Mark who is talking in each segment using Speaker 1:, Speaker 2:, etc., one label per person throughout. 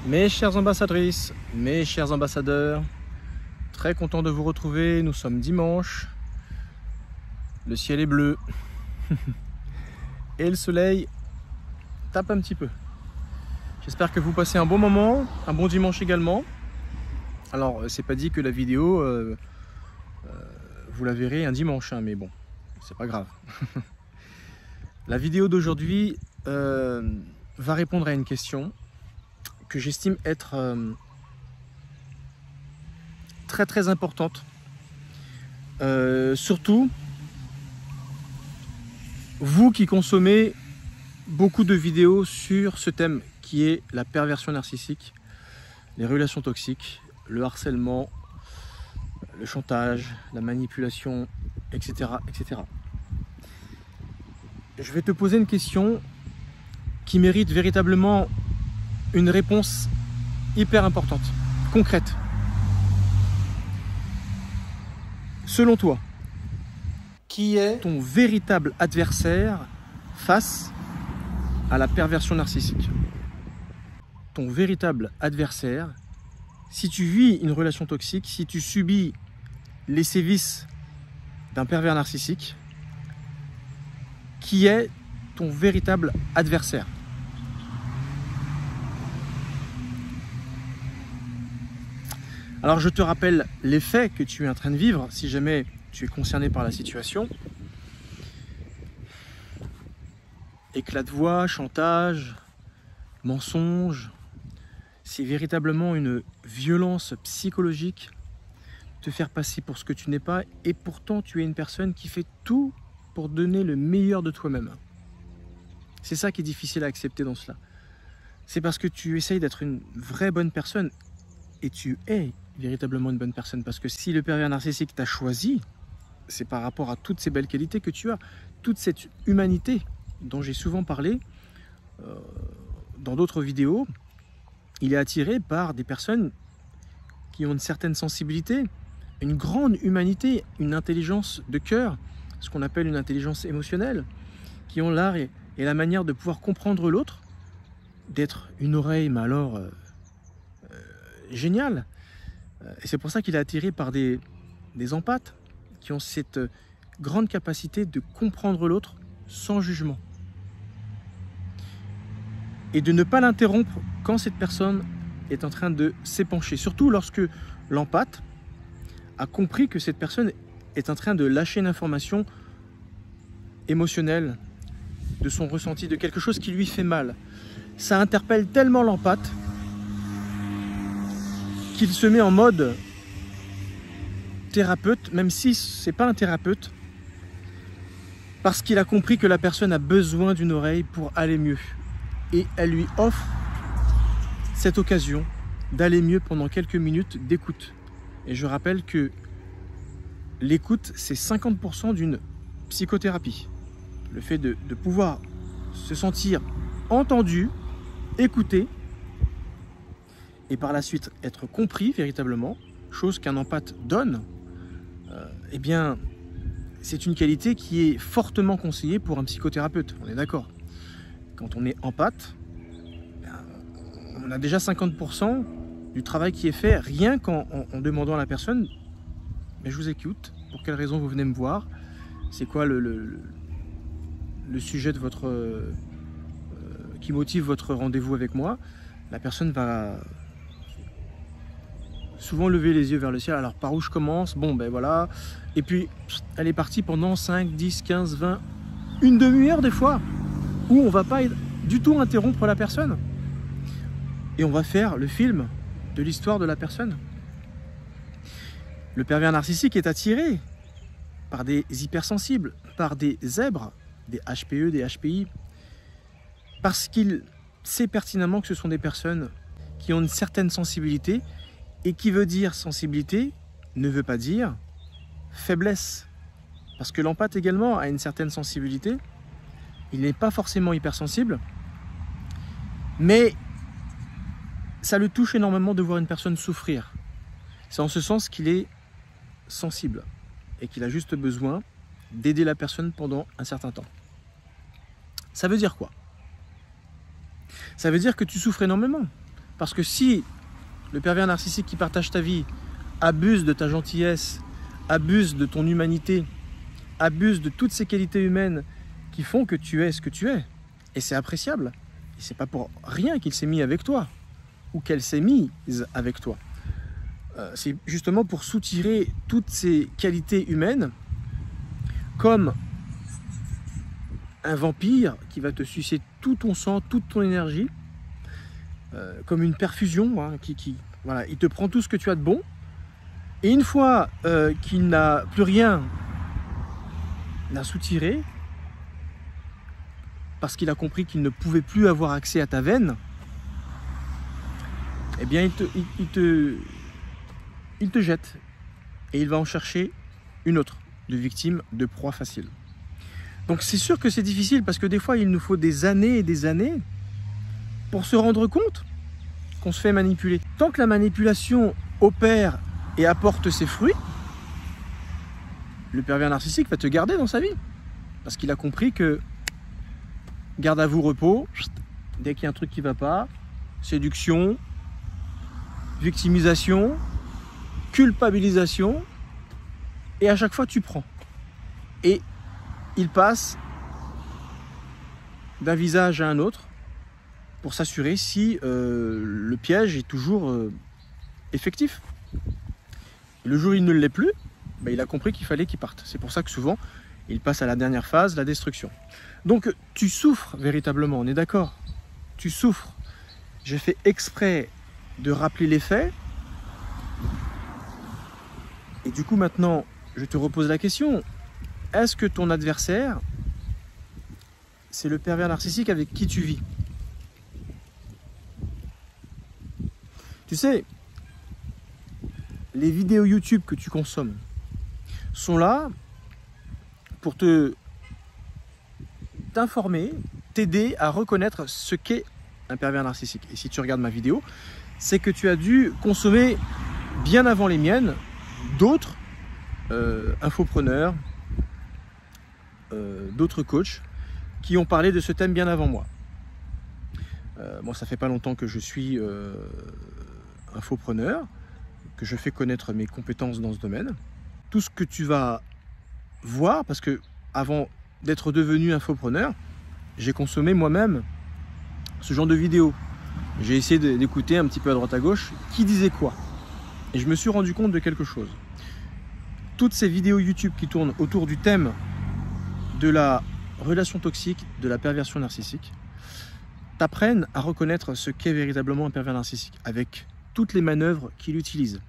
Speaker 1: Mes chères ambassadrices, mes chers ambassadeurs, très content de vous retrouver. Nous sommes dimanche, le ciel est bleu et le soleil tape un petit peu. J'espère que vous passez un bon moment, un bon dimanche également. Alors, c'est pas dit que la vidéo, vous la verrez un dimanche, hein, mais bon, c'est pas grave. La vidéo d'aujourd'hui va répondre à une question que j'estime être très importante. Surtout, vous qui consommez beaucoup de vidéos sur ce thème qui est la perversion narcissique, les relations toxiques, le harcèlement, le chantage, la manipulation, etc., etc. Je vais te poser une question qui mérite véritablement une réponse hyper importante, concrète. Selon toi, qui est ton véritable adversaire face à la perversion narcissique? Ton véritable adversaire, si tu vis une relation toxique, si tu subis les sévices d'un pervers narcissique, qui est ton véritable adversaire? Alors je te rappelle les faits que tu es en train de vivre, si jamais tu es concerné par la situation. Éclat de voix, chantage, mensonge, c'est véritablement une violence psychologique, te faire passer pour ce que tu n'es pas, et pourtant tu es une personne qui fait tout pour donner le meilleur de toi-même. C'est ça qui est difficile à accepter dans cela. C'est parce que tu essayes d'être une vraie bonne personne, et tu es véritablement une bonne personne, parce que si le pervers narcissique t'a choisi, c'est par rapport à toutes ces belles qualités que tu as, toute cette humanité dont j'ai souvent parlé dans d'autres vidéos. Il est attiré par des personnes qui ont une certaine sensibilité, une grande humanité, une intelligence de cœur, ce qu'on appelle une intelligence émotionnelle, qui ont l'art et la manière de pouvoir comprendre l'autre, d'être une oreille, mais alors géniale. Et c'est pour ça qu'il est attiré par des empathes qui ont cette grande capacité de comprendre l'autre sans jugement. Et de ne pas l'interrompre quand cette personne est en train de s'épancher. Surtout lorsque l'empathe a compris que cette personne est en train de lâcher une information émotionnelle, de son ressenti, de quelque chose qui lui fait mal. Ça interpelle tellement l'empathe qu'il se met en mode thérapeute, même si ce n'est pas un thérapeute, parce qu'il a compris que la personne a besoin d'une oreille pour aller mieux. Et elle lui offre cette occasion d'aller mieux pendant quelques minutes d'écoute. Et je rappelle que l'écoute, c'est 50% d'une psychothérapie. Le fait de pouvoir se sentir entendu, écouté, et par la suite être compris véritablement, chose qu'un empathe donne, eh bien, c'est une qualité qui est fortement conseillée pour un psychothérapeute, on est d'accord. Quand on est empathe, on a déjà 50% du travail qui est fait, rien qu'en demandant à la personne, mais je vous écoute, pour quelle raison vous venez me voir, c'est quoi le sujet de votre qui motive votre rendez-vous avec moi. La personne va souvent lever les yeux vers le ciel. Alors par où je commence? Bon ben voilà. Et puis elle est partie pendant 5, 10, 15, 20, une demi-heure des fois, où on ne va pas du tout interrompre la personne. Et on va faire le film de l'histoire de la personne. Le pervers narcissique est attiré par des hypersensibles, par des zèbres, des HPE, des HPI, parce qu'il sait pertinemment que ce sont des personnes qui ont une certaine sensibilité. Et qui veut dire sensibilité ne veut pas dire faiblesse. Parce que l'empathe également a une certaine sensibilité. Il n'est pas forcément hypersensible. Mais ça le touche énormément de voir une personne souffrir. C'est en ce sens qu'il est sensible. Et qu'il a juste besoin d'aider la personne pendant un certain temps. Ça veut dire quoi? Ça veut dire que tu souffres énormément. Parce que si le pervers narcissique qui partage ta vie abuse de ta gentillesse, abuse de ton humanité, abuse de toutes ces qualités humaines qui font que tu es ce que tu es, et c'est appréciable, et c'est pas pour rien qu'il s'est mis avec toi, ou qu'elle s'est mise avec toi. C'est justement pour soutirer toutes ces qualités humaines, comme un vampire qui va te sucer tout ton sang, toute ton énergie, comme une perfusion, hein, voilà, il te prend tout ce que tu as de bon, et une fois qu'il n'a plus rien à soutirer, parce qu'il a compris qu'il ne pouvait plus avoir accès à ta veine, eh bien il te jette, et il va en chercher une autre, de victime, de proie facile. Donc c'est sûr que c'est difficile, parce que des fois il nous faut des années et des années pour se rendre compte qu'on se fait manipuler. Tant que la manipulation opère et apporte ses fruits, le pervers narcissique va te garder dans sa vie. Parce qu'il a compris que garde à vous, repos, dès qu'il y a un truc qui ne va pas, séduction, victimisation, culpabilisation, et à chaque fois tu prends. Et il passe d'un visage à un autre pour s'assurer si le piège est toujours effectif. Et le jour où il ne l'est plus, ben, il a compris qu'il fallait qu'il parte. C'est pour ça que souvent, il passe à la dernière phase, la destruction. Donc tu souffres véritablement, on est d'accord? Tu souffres. J'ai fait exprès de rappeler les faits. Et du coup maintenant, je te repose la question. Est-ce que ton adversaire, c'est le pervers narcissique avec qui tu vis? Tu sais, les vidéos YouTube que tu consommes sont là pour t'informer, t'aider à reconnaître ce qu'est un pervers narcissique. Et si tu regardes ma vidéo, c'est que tu as dû consommer bien avant les miennes d'autres infopreneurs, d'autres coachs qui ont parlé de ce thème bien avant moi. Moi, ça fait pas longtemps que je suis infopreneur, que je fais connaître mes compétences dans ce domaine. Tout ce que tu vas voir, parce que avant d'être devenu infopreneur, j'ai consommé moi-même ce genre de vidéos. J'ai essayé d'écouter un petit peu à droite à gauche qui disait quoi. Et je me suis rendu compte de quelque chose. Toutes ces vidéos YouTube qui tournent autour du thème de la relation toxique, de la perversion narcissique, t'apprennent à reconnaître ce qu'est véritablement un pervers narcissique, avec toutes les manœuvres qu'il utilise.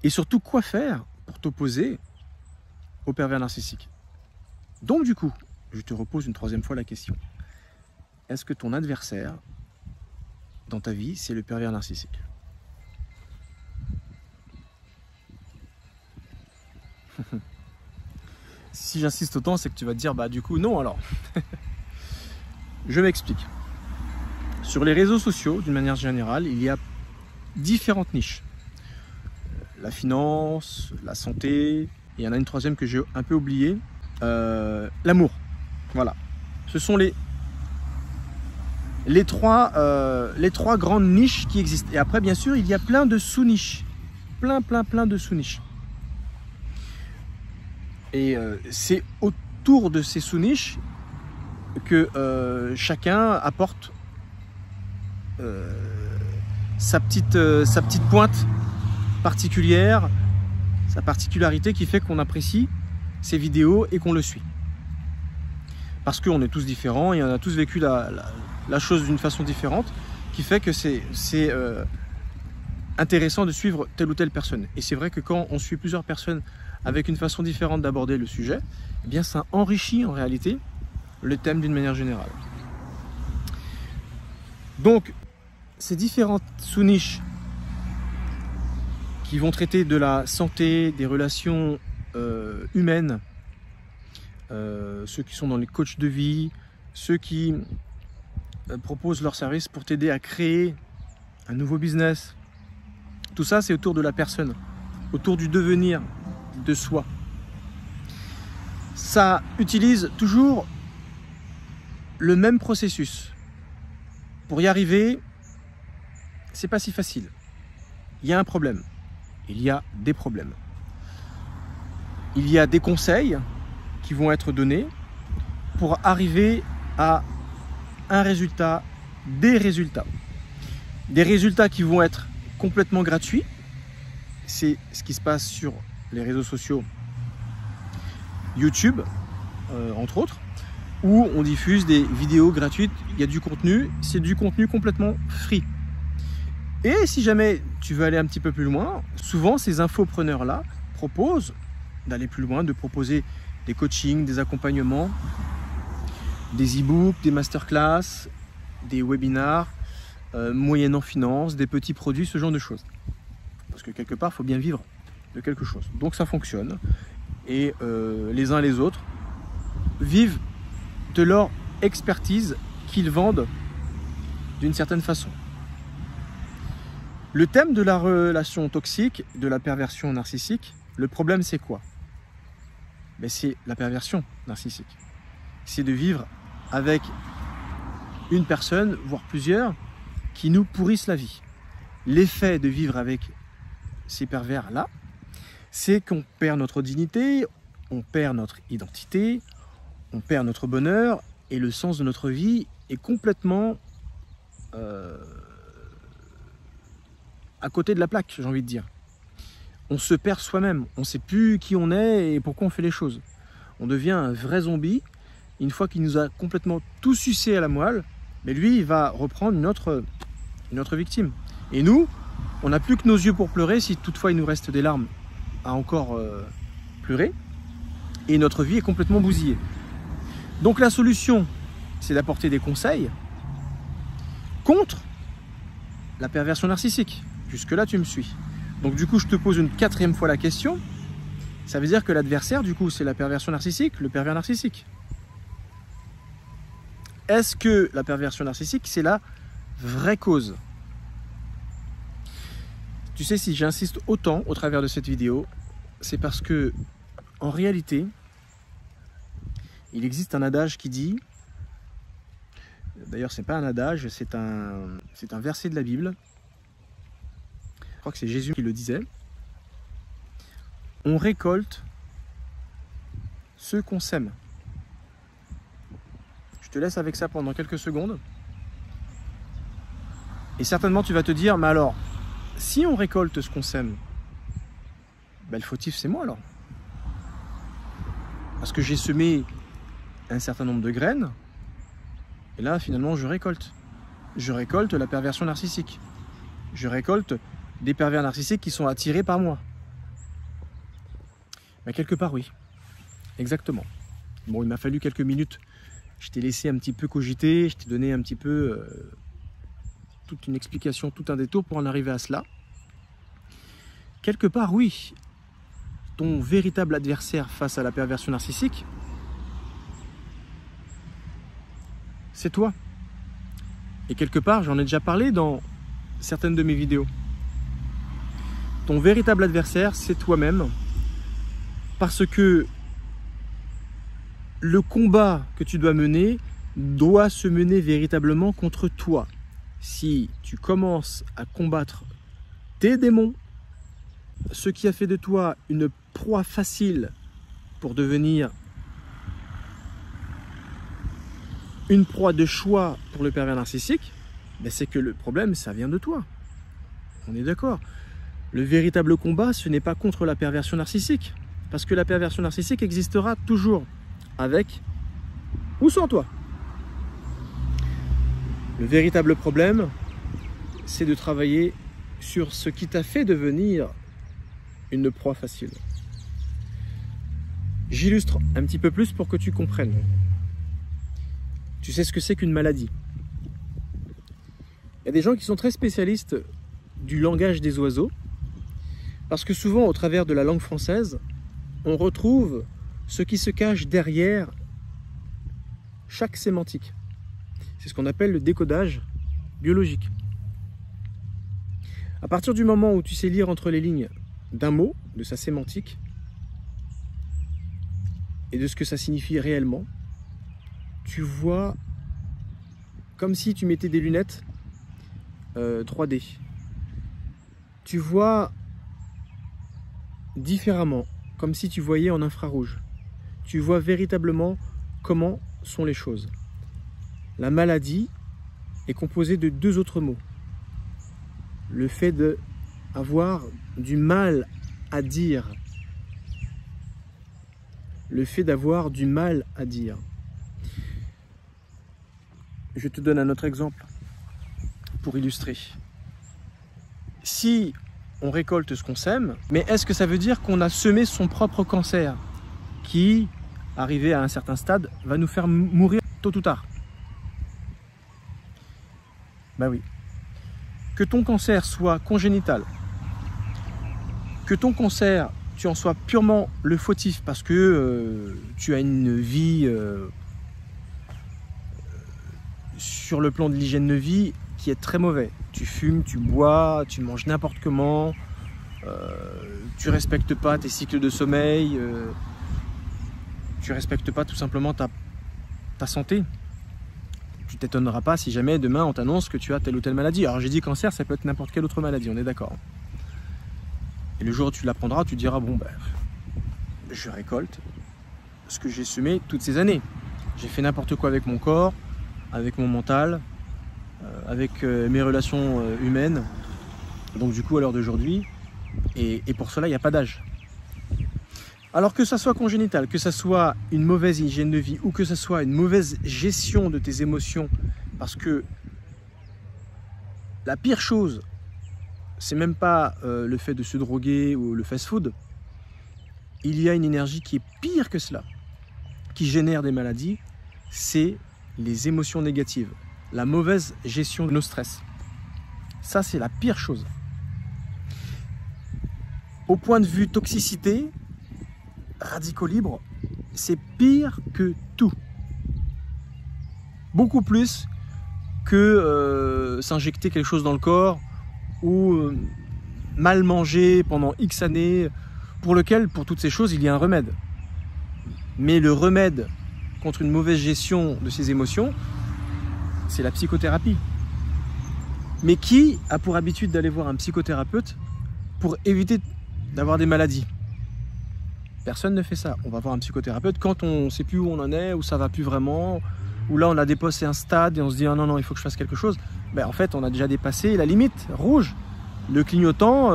Speaker 1: Et surtout, quoi faire pour t'opposer au pervers narcissique. Donc du coup, je te repose une troisième fois la question. Est-ce que ton adversaire dans ta vie, c'est le pervers narcissique? Si j'insiste autant, c'est que tu vas te dire, bah du coup, non alors. Je m'explique. Sur les réseaux sociaux, d'une manière générale, il y a différentes niches. La finance, la santé, et il y en a une troisième que j'ai un peu oubliée, l'amour. Voilà. Ce sont les trois grandes niches qui existent. Et après, bien sûr, il y a plein de sous-niches. Plein de sous-niches. Et c'est autour de ces sous-niches que chacun apporte sa petite pointe particulière, sa particularité qui fait qu'on apprécie ces vidéos et qu'on le suit. Parce qu'on est tous différents et on a tous vécu la chose d'une façon différente, qui fait que c'est intéressant de suivre telle ou telle personne. Et c'est vrai que quand on suit plusieurs personnes avec une façon différente d'aborder le sujet, eh bien ça enrichit en réalité le thème d'une manière générale. Donc, ces différentes sous-niches qui vont traiter de la santé, des relations humaines, ceux qui sont dans les coachs de vie, ceux qui proposent leurs services pour t'aider à créer un nouveau business. Tout ça, c'est autour de la personne, autour du devenir de soi. Ça utilise toujours le même processus. Pour y arriver, c'est pas si facile. Il y a un problème. Il y a des problèmes. Il y a des conseils qui vont être donnés pour arriver à un résultat, des résultats. Des résultats qui vont être complètement gratuits. C'est ce qui se passe sur les réseaux sociaux, YouTube, entre autres, où on diffuse des vidéos gratuites. Il y a du contenu, c'est du contenu complètement free. Et si jamais tu veux aller un petit peu plus loin, souvent ces infopreneurs-là proposent d'aller plus loin, de proposer des coachings, des accompagnements, des e-books, des masterclass, des webinars, moyennant finance, des petits produits, ce genre de choses. Parce que quelque part, il faut bien vivre de quelque chose. Donc ça fonctionne. Et les uns et les autres vivent de leur expertise qu'ils vendent d'une certaine façon. Le thème de la relation toxique, de la perversion narcissique, le problème c'est quoi? Ben, c'est la perversion narcissique. C'est de vivre avec une personne, voire plusieurs, qui nous pourrissent la vie. L'effet de vivre avec ces pervers-là, c'est qu'on perd notre dignité, on perd notre identité, on perd notre bonheur et le sens de notre vie est complètement à côté de la plaque, j'ai envie de dire. On se perd soi-même, on ne sait plus qui on est et pourquoi on fait les choses. On devient un vrai zombie. Une fois qu'il nous a complètement tout sucé à la moelle, mais lui, il va reprendre une autre victime. Et nous, on n'a plus que nos yeux pour pleurer, si toutefois il nous reste des larmes à encore pleurer. Et notre vie est complètement bousillée. Donc la solution, c'est d'apporter des conseils contre la perversion narcissique. Jusque-là, tu me suis. Donc du coup, je te pose une 4e fois la question. Ça veut dire que l'adversaire, du coup, c'est la perversion narcissique, le pervers narcissique. Est-ce que la perversion narcissique, c'est la vraie cause? Tu sais, si j'insiste autant au travers de cette vidéo, c'est parce que, en réalité, il existe un adage qui dit, d'ailleurs, c'est pas un adage, c'est un verset de la Bible. Je crois que c'est Jésus qui le disait. On récolte ce qu'on sème. Je te laisse avec ça pendant quelques secondes. Et certainement tu vas te dire, mais alors, si on récolte ce qu'on sème, ben, le fautif c'est moi alors. Parce que j'ai semé un certain nombre de graines, et là finalement je récolte. Je récolte la perversion narcissique. Je récolte des pervers narcissiques qui sont attirés par moi. Ben, quelque part oui, exactement. Bon, il m'a fallu quelques minutes. Je t'ai laissé un petit peu cogiter, je t'ai donné un petit peu toute une explication, tout un détour pour en arriver à cela. Quelque part, oui, ton véritable adversaire face à la perversion narcissique, c'est toi. Et quelque part, j'en ai déjà parlé dans certaines de mes vidéos. Ton véritable adversaire, c'est toi-même, parce que le combat que tu dois mener doit se mener véritablement contre toi. Si tu commences à combattre tes démons, ce qui a fait de toi une proie facile pour devenir une proie de choix pour le pervers narcissique, ben c'est que le problème, ça vient de toi. On est d'accord. Le véritable combat, ce n'est pas contre la perversion narcissique, parce que la perversion narcissique existera toujours, avec ou sans toi. Le véritable problème, c'est de travailler sur ce qui t'a fait devenir une proie facile. J'illustre un petit peu plus pour que tu comprennes. Tu sais ce que c'est qu'une maladie. Il y a des gens qui sont très spécialistes du langage des oiseaux, parce que souvent, au travers de la langue française, on retrouve ce qui se cache derrière chaque sémantique. C'est ce qu'on appelle le décodage biologique. À partir du moment où tu sais lire entre les lignes d'un mot, de sa sémantique, et de ce que ça signifie réellement, tu vois comme si tu mettais des lunettes 3D. Tu vois différemment, comme si tu voyais en infrarouge. Tu vois véritablement comment sont les choses. La maladie est composée de 2 autres mots. Le fait d'avoir du mal à dire. Le fait d'avoir du mal à dire. Je te donne un autre exemple pour illustrer. Si on récolte ce qu'on sème, mais est-ce que ça veut dire qu'on a semé son propre cancer qui, arrivé à un certain stade, va nous faire mourir tôt ou tard? Ben oui. Que ton cancer soit congénital, que ton cancer, tu en sois purement le fautif parce que tu as une vie sur le plan de l'hygiène de vie qui est très mauvais. Tu fumes, tu bois, tu manges n'importe comment, tu respectes pas tes cycles de sommeil, tu respectes pas tout simplement ta santé. Tu t'étonneras pas si jamais demain on t'annonce que tu as telle ou telle maladie. Alors j'ai dit cancer, ça peut être n'importe quelle autre maladie, on est d'accord. Et le jour où tu l'apprendras, tu te diras bon ben, je récolte ce que j'ai semé toutes ces années. J'ai fait n'importe quoi avec mon corps, avec mon mental, avec mes relations humaines. Donc du coup à l'heure d'aujourd'hui, et pour cela il n'y a pas d'âge. Alors que ça soit congénital, que ça soit une mauvaise hygiène de vie ou que ça soit une mauvaise gestion de tes émotions, parce que la pire chose, c'est même pas le fait de se droguer ou le fast-food. Il y a une énergie qui est pire que cela, qui génère des maladies, c'est les émotions négatives, la mauvaise gestion de nos stress. Ça, c'est la pire chose. Au point de vue toxicité, radicaux libres, c'est pire que tout. Beaucoup plus que s'injecter quelque chose dans le corps ou mal manger pendant X années, pour lequel, pour toutes ces choses, il y a un remède. Mais le remède contre une mauvaise gestion de ses émotions, c'est la psychothérapie. Mais qui a pour habitude d'aller voir un psychothérapeute pour éviter d'avoir des maladies? Personne ne fait ça. On va voir un psychothérapeute quand on ne sait plus où on en est, où ça va plus vraiment, où là on a dépassé un stade et on se dit ah non, il faut que je fasse quelque chose. Ben, en fait, on a déjà dépassé la limite rouge. Le clignotant,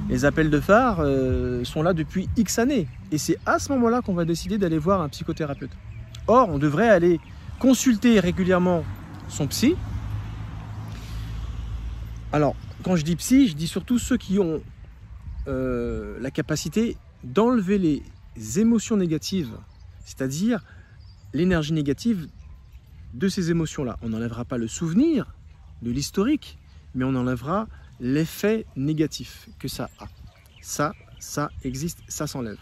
Speaker 1: les appels de phare sont là depuis X années. Et c'est à ce moment-là qu'on va décider d'aller voir un psychothérapeute. Or, on devrait aller consulter régulièrement son psy. Alors, quand je dis psy, je dis surtout ceux qui ont la capacité d'enlever les émotions négatives, c'est-à-dire l'énergie négative de ces émotions-là. On n'enlèvera pas le souvenir de l'historique, mais on enlèvera l'effet négatif que ça a. Ça existe, ça s'enlève.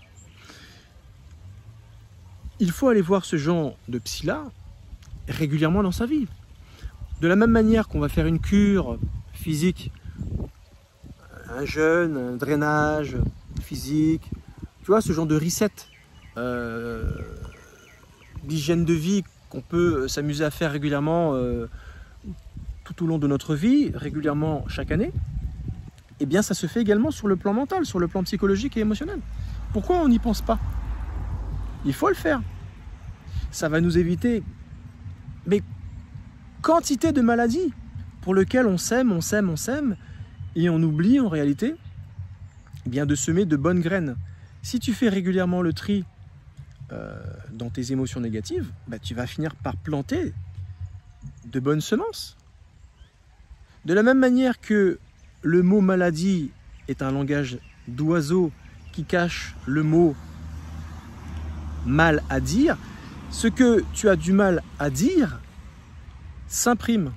Speaker 1: Il faut aller voir ce genre de psy-là régulièrement dans sa vie. De la même manière qu'on va faire une cure physique, un jeûne, un drainage physique, tu vois, ce genre de reset d'hygiène de vie qu'on peut s'amuser à faire régulièrement tout au long de notre vie, régulièrement chaque année, eh bien ça se fait également sur le plan mental, sur le plan psychologique et émotionnel. Pourquoi on n'y pense pas? Il faut le faire. Ça va nous éviter mais quantité de maladies pour lesquelles on sème, et on oublie en réalité eh bien, de semer de bonnes graines. Si tu fais régulièrement le tri dans tes émotions négatives, bah, tu vas finir par planter de bonnes semences. De la même manière que le mot maladie est un langage d'oiseau qui cache le mot mal à dire, ce que tu as du mal à dire s'imprime.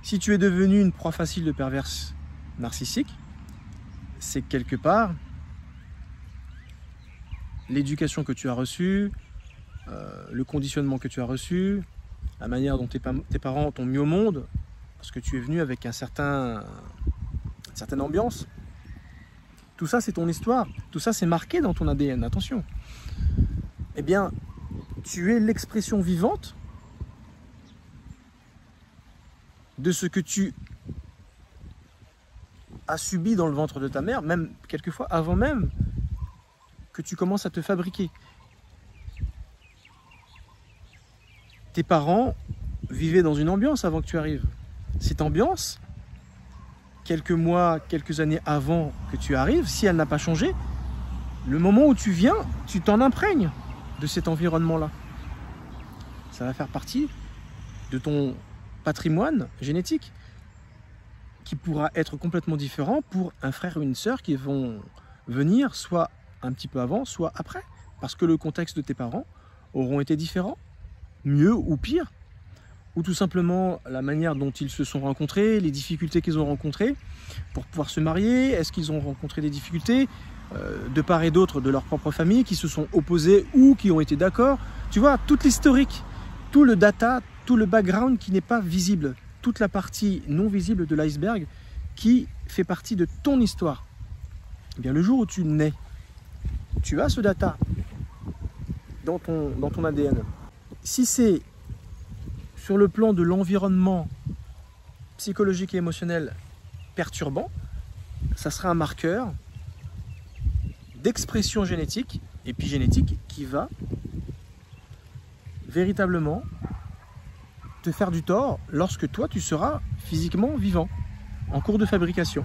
Speaker 1: Si tu es devenu une proie facile de perverse narcissique, c'est quelque part l'éducation que tu as reçue, le conditionnement que tu as reçu, la manière dont tes parents t'ont mis au monde, parce que tu es venu avec une certaine ambiance. Tout ça, c'est ton histoire. Tout ça, c'est marqué dans ton ADN. Attention. Eh bien, tu es l'expression vivante de ce que tu as subi dans le ventre de ta mère, même quelquefois avant même que tu commences à te fabriquer. Tes parents vivaient dans une ambiance avant que tu arrives. Cette ambiance, quelques mois, quelques années avant que tu arrives, si elle n'a pas changé, le moment où tu viens, tu t'en imprègnes de cet environnement-là. Ça va faire partie de ton patrimoine génétique qui pourra être complètement différent pour un frère ou une sœur qui vont venir soit un petit peu avant, soit après. Parce que le contexte de tes parents auront été différents, mieux ou pire, ou tout simplement la manière dont ils se sont rencontrés, les difficultés qu'ils ont rencontrées pour pouvoir se marier. Est-ce qu'ils ont rencontré des difficultés de part et d'autre de leur propre famille, qui se sont opposés ou qui ont été d'accord. Tu vois, toute l'historique, tout le data, tout le background qui n'est pas visible, toute la partie non visible de l'iceberg qui fait partie de ton histoire. Eh bien, le jour où tu nais, tu as ce data dans ton ADN. Si c'est sur le plan de l'environnement psychologique et émotionnel perturbant, ça sera un marqueur d'expression génétique, épigénétique, qui va véritablement te faire du tort lorsque toi tu seras physiquement vivant, en cours de fabrication.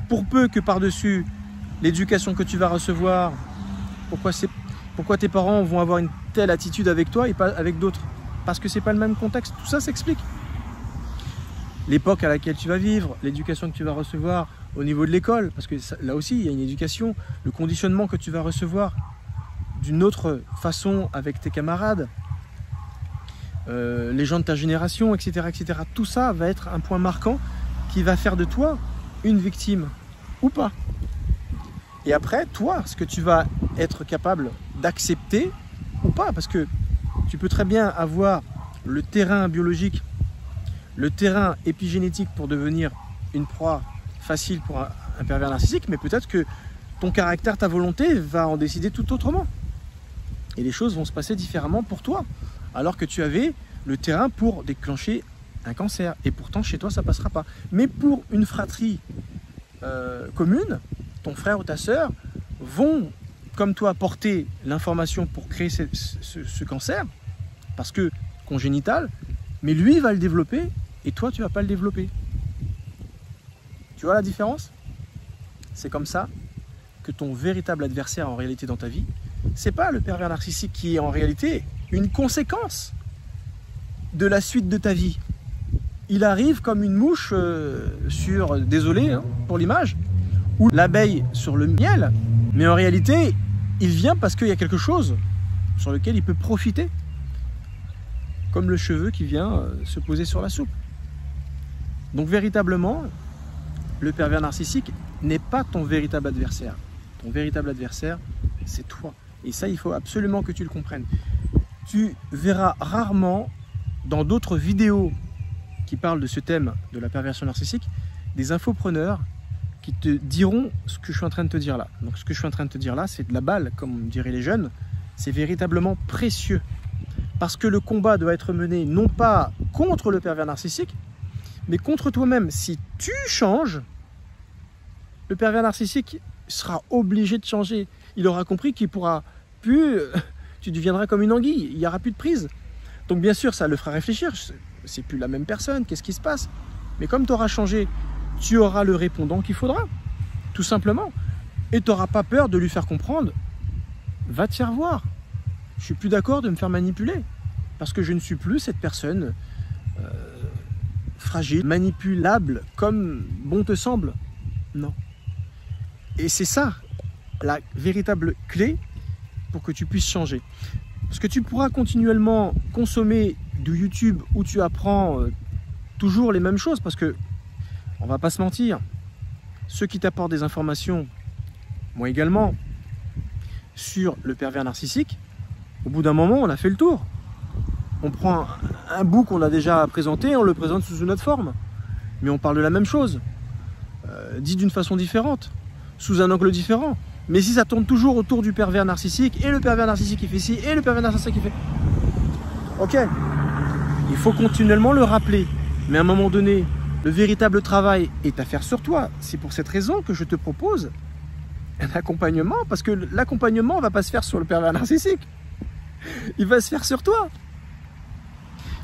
Speaker 1: Pour peu que par-dessus l'éducation que tu vas recevoir, pourquoi tes parents vont avoir une telle attitude avec toi et pas avec d'autres? Parce que c'est pas le même contexte, tout ça s'explique. L'époque à laquelle tu vas vivre, l'éducation que tu vas recevoir au niveau de l'école, parce que là aussi il y a une éducation, le conditionnement que tu vas recevoir d'une autre façon avec tes camarades, les gens de ta génération, etc., etc. Tout ça va être un point marquant qui va faire de toi une victime ou pas. Et après, toi, ce que tu vas être capable d'accepter ou pas, parce que tu peux très bien avoir le terrain biologique, le terrain épigénétique pour devenir une proie facile pour un pervers narcissique, mais peut-être que ton caractère, ta volonté va en décider tout autrement. Et les choses vont se passer différemment pour toi, alors que tu avais le terrain pour déclencher un cancer. Et pourtant, chez toi, ça ne passera pas. Mais pour une fratrie commune, ton frère ou ta sœur vont, comme toi, porter l'information pour créer ce cancer, parce que congénital, mais lui va le développer et toi, tu ne vas pas le développer. Tu vois la différence? C'est comme ça que ton véritable adversaire en réalité dans ta vie, c'est pas le pervers narcissique qui est en réalité une conséquence de la suite de ta vie. Il arrive comme une mouche désolé pour l'image, ou l'abeille sur le miel, mais en réalité, il vient parce qu'il y a quelque chose sur lequel il peut profiter, comme le cheveu qui vient se poser sur la soupe. Donc véritablement, le pervers narcissique n'est pas ton véritable adversaire. Ton véritable adversaire, c'est toi. Et ça, il faut absolument que tu le comprennes. Tu verras rarement dans d'autres vidéos qui parlent de ce thème de la perversion narcissique, des infopreneurs qui te diront ce que je suis en train de te dire là. Donc ce que je suis en train de te dire là, c'est de la balle, comme diraient les jeunes. C'est véritablement précieux. Parce que le combat doit être mené non pas contre le pervers narcissique, mais contre toi-même. Si tu changes, le pervers narcissique sera obligé de changer. Il aura compris qu'il pourra plus... Tu deviendras comme une anguille, il n'y aura plus de prise. Donc bien sûr, ça le fera réfléchir. C'est plus la même personne, qu'est-ce qui se passe? Mais comme tu auras changé, tu auras le répondant qu'il faudra, tout simplement. Et tu n'auras pas peur de lui faire comprendre, va te faire voir. Je suis plus d'accord de me faire manipuler, parce que je ne suis plus cette personne fragile, manipulable, comme bon te semble. Non. Et c'est ça, la véritable clé pour que tu puisses changer. Parce que tu pourras continuellement consommer de YouTube où tu apprends toujours les mêmes choses, parce que, on va pas se mentir, ceux qui t'apportent des informations, moi également, sur le pervers narcissique, au bout d'un moment, on a fait le tour. On prend un bout qu'on a déjà présenté, on le présente sous une autre forme. Mais on parle de la même chose, dit d'une façon différente, sous un angle différent. Mais si ça tourne toujours autour du pervers narcissique, et le pervers narcissique qui fait ci, et le pervers narcissique qui fait... Ok, il faut continuellement le rappeler. Mais à un moment donné, le véritable travail est à faire sur toi. C'est pour cette raison que je te propose un accompagnement, parce que l'accompagnement ne va pas se faire sur le pervers narcissique. Il va se faire sur toi,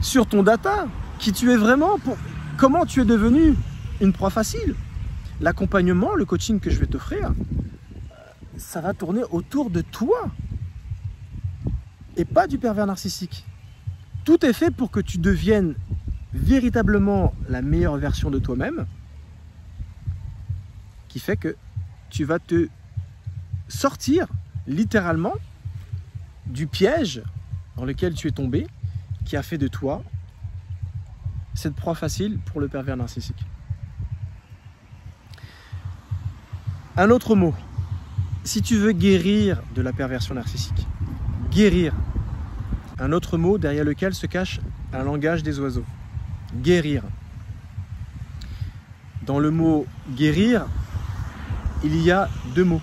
Speaker 1: sur ton data, qui tu es vraiment, comment tu es devenu une proie facile. L'accompagnement, le coaching que je vais t'offrir, ça va tourner autour de toi et pas du pervers narcissique. Tout est fait pour que tu deviennes véritablement la meilleure version de toi-même, qui fait que tu vas te sortir littéralement du piège dans lequel tu es tombé, qui a fait de toi cette proie facile pour le pervers narcissique. Un autre mot, si tu veux guérir de la perversion narcissique, guérir, un autre mot derrière lequel se cache un langage des oiseaux, guérir. Dans le mot guérir, il y a deux mots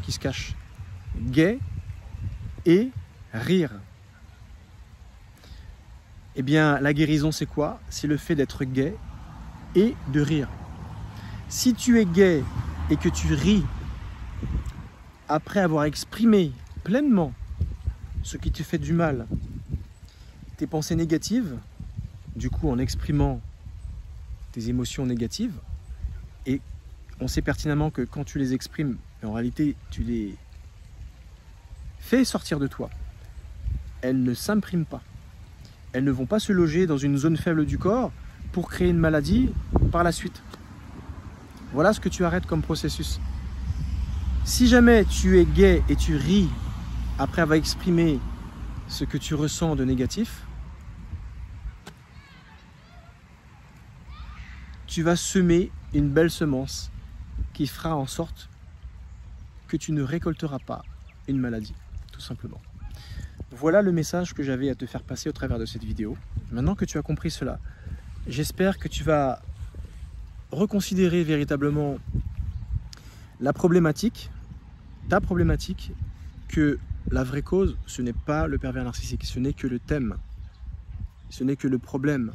Speaker 1: qui se cachent, gai et rire. Eh bien, la guérison, c'est quoi? C'est le fait d'être gai et de rire. Si tu es gai et que tu ris après avoir exprimé pleinement ce qui te fait du mal, tes pensées négatives, du coup en exprimant tes émotions négatives, et on sait pertinemment que quand tu les exprimes, en réalité tu les fais sortir de toi, elles ne s'impriment pas. Elles ne vont pas se loger dans une zone faible du corps pour créer une maladie par la suite. Voilà ce que tu arrêtes comme processus. Si jamais tu es gai et tu ris après avoir exprimé ce que tu ressens de négatif, tu vas semer une belle semence qui fera en sorte que tu ne récolteras pas une maladie, tout simplement. Voilà le message que j'avais à te faire passer au travers de cette vidéo. Maintenant que tu as compris cela, j'espère que tu vas reconsidérer véritablement la problématique, ta problématique, que la vraie cause, ce n'est pas le pervers narcissique, ce n'est que le thème, ce n'est que le problème.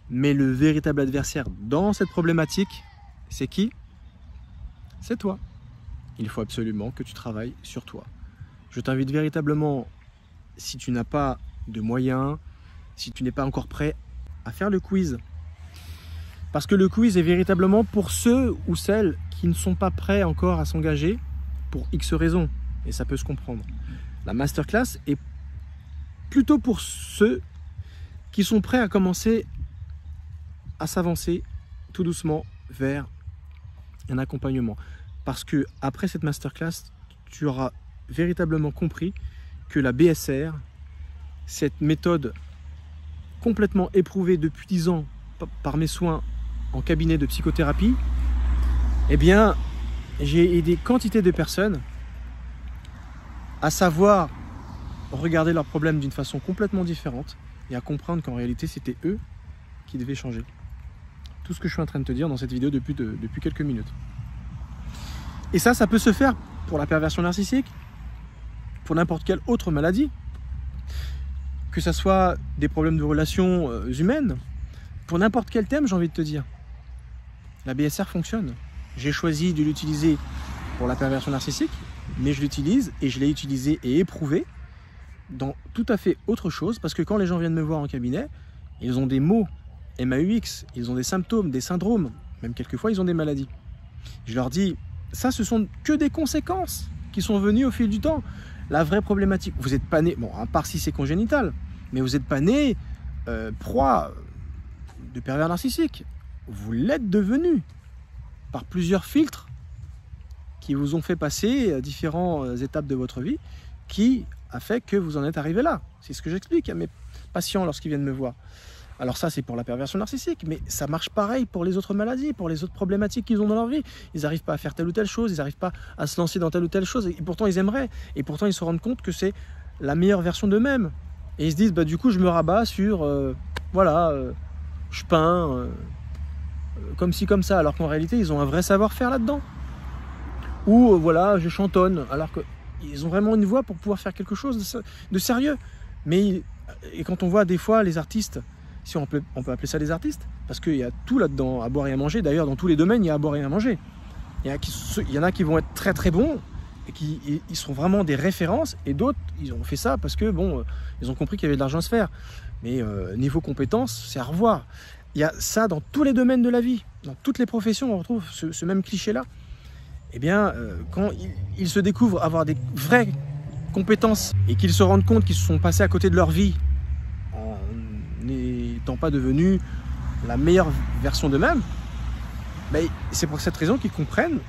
Speaker 1: Mais le véritable adversaire dans cette problématique, c'est qui? C'est toi. Il faut absolument que tu travailles sur toi. Je t'invite véritablement, si tu n'as pas de moyens, si tu n'es pas encore prêt, à faire le quiz. Parce que le quiz est véritablement pour ceux ou celles qui ne sont pas prêts encore à s'engager pour X raisons. Et ça peut se comprendre. La masterclass est plutôt pour ceux qui sont prêts à commencer à s'avancer tout doucement vers un accompagnement. Parce que après cette masterclass, tu auras véritablement compris que la BSR, cette méthode complètement éprouvée depuis 10 ans par mes soins en cabinet de psychothérapie, eh bien, j'ai aidé quantité de personnes à savoir regarder leurs problèmes d'une façon complètement différente et à comprendre qu'en réalité, c'était eux qui devaient changer. Tout ce que je suis en train de te dire dans cette vidéo depuis quelques minutes. Et ça peut se faire pour la perversion narcissique, pour n'importe quelle autre maladie, que ce soit des problèmes de relations humaines, pour n'importe quel thème, j'ai envie de te dire. La BSR fonctionne. J'ai choisi de l'utiliser pour la perversion narcissique, mais je l'utilise et je l'ai utilisé et éprouvé dans tout à fait autre chose, parce que quand les gens viennent me voir en cabinet, ils ont des mots, MAUX, ils ont des symptômes, des syndromes, même quelquefois ils ont des maladies. Je leur dis, ça ce sont que des conséquences qui sont venues au fil du temps. La vraie problématique, vous n'êtes pas né, bon à part si c'est congénital, mais vous n'êtes pas né proie de pervers narcissique. Vous l'êtes devenu par plusieurs filtres qui vous ont fait passer différentes étapes de votre vie, qui a fait que vous en êtes arrivé là. C'est ce que j'explique à mes patients lorsqu'ils viennent me voir. Alors ça, c'est pour la perversion narcissique, mais ça marche pareil pour les autres maladies, pour les autres problématiques qu'ils ont dans leur vie. Ils n'arrivent pas à faire telle ou telle chose, ils n'arrivent pas à se lancer dans telle ou telle chose, et pourtant ils aimeraient. Et pourtant ils se rendent compte que c'est la meilleure version d'eux-mêmes. Et ils se disent, bah, du coup, je me rabats sur, je peins, comme ci, comme ça, alors qu'en réalité, ils ont un vrai savoir-faire là-dedans. Ou, voilà, je chantonne, alors qu'ils ont vraiment une voix pour pouvoir faire quelque chose de sérieux. Mais et quand on voit des fois les artistes si on peut appeler ça des artistes, parce qu'il y a tout là-dedans, à boire et à manger. D'ailleurs, dans tous les domaines, il y a à boire et à manger. Il y en a qui vont être très très bons, et ils sont vraiment des références, et d'autres, ils ont fait ça parce que, bon, ils ont compris qu'il y avait de l'argent à se faire. Mais niveau compétences, c'est à revoir. Il y a ça dans tous les domaines de la vie, dans toutes les professions, on retrouve ce même cliché-là. Eh bien, quand ils se découvrent avoir des vraies compétences et qu'ils se rendent compte qu'ils se sont passés à côté de leur vie en n'étant pas devenus la meilleure version d'eux-mêmes, ben, c'est pour cette raison qu'ils comprennent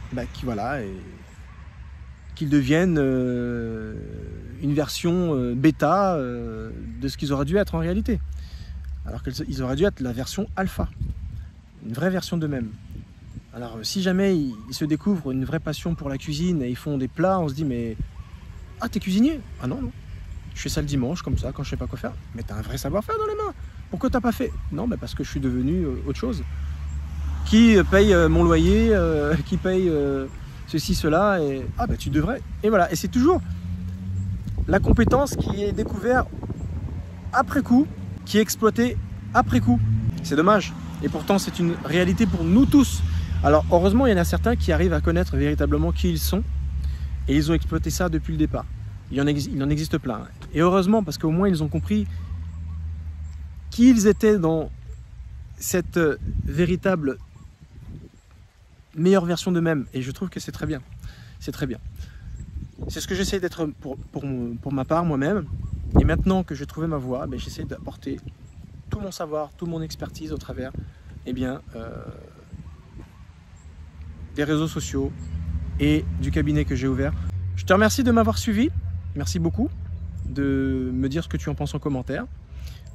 Speaker 1: qu'ils deviennent une version bêta de ce qu'ils auraient dû être en réalité. Alors qu'ils auraient dû être la version alpha, une vraie version d'eux-mêmes. Alors si jamais ils se découvrent une vraie passion pour la cuisine et ils font des plats, on se dit mais... Ah, t'es cuisinier? Ah non, non. Je fais ça le dimanche, comme ça, quand je sais pas quoi faire. Mais t'as un vrai savoir-faire dans les mains. Pourquoi t'as pas fait? Non, mais parce que je suis devenu autre chose. Qui paye mon loyer, qui paye ceci, cela, et... Ah bah tu devrais. Et voilà, et c'est toujours la compétence qui est découverte après coup, qui est exploitée après coup. C'est dommage. Et pourtant, c'est une réalité pour nous tous. Alors, heureusement, il y en a certains qui arrivent à connaître véritablement qui ils sont. Et ils ont exploité ça depuis le départ. Il en existe plein. Et heureusement, parce qu'au moins, ils ont compris qui ils étaient dans cette véritable meilleure version d'eux-mêmes. Et je trouve que c'est très bien. C'est très bien. C'est ce que j'essaie d'être pour ma part, moi-même. Et maintenant que j'ai trouvé ma voie, ben, j'essaie d'apporter tout mon savoir, toute mon expertise au travers des réseaux sociaux et du cabinet que j'ai ouvert. Je te remercie de m'avoir suivi. Merci beaucoup de me dire ce que tu en penses en commentaire.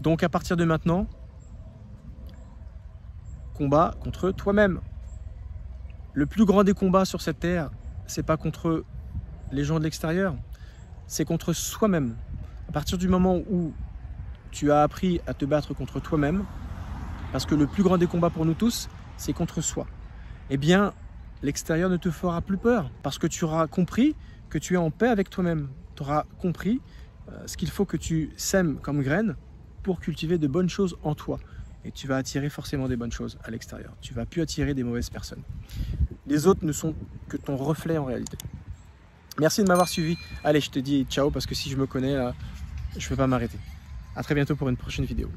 Speaker 1: Donc à partir de maintenant, combat contre toi-même. Le plus grand des combats sur cette terre, c'est pas contre les gens de l'extérieur, c'est contre soi-même. À partir du moment où tu as appris à te battre contre toi-même, parce que le plus grand des combats pour nous tous, c'est contre soi, eh bien, l'extérieur ne te fera plus peur, parce que tu auras compris que tu es en paix avec toi-même. Tu auras compris ce qu'il faut que tu sèmes comme graines pour cultiver de bonnes choses en toi. Et tu vas attirer forcément des bonnes choses à l'extérieur. Tu ne vas plus attirer des mauvaises personnes. Les autres ne sont que ton reflet en réalité. Merci de m'avoir suivi. Allez, je te dis ciao, parce que si je me connais, là, je ne peux pas m'arrêter. À très bientôt pour une prochaine vidéo.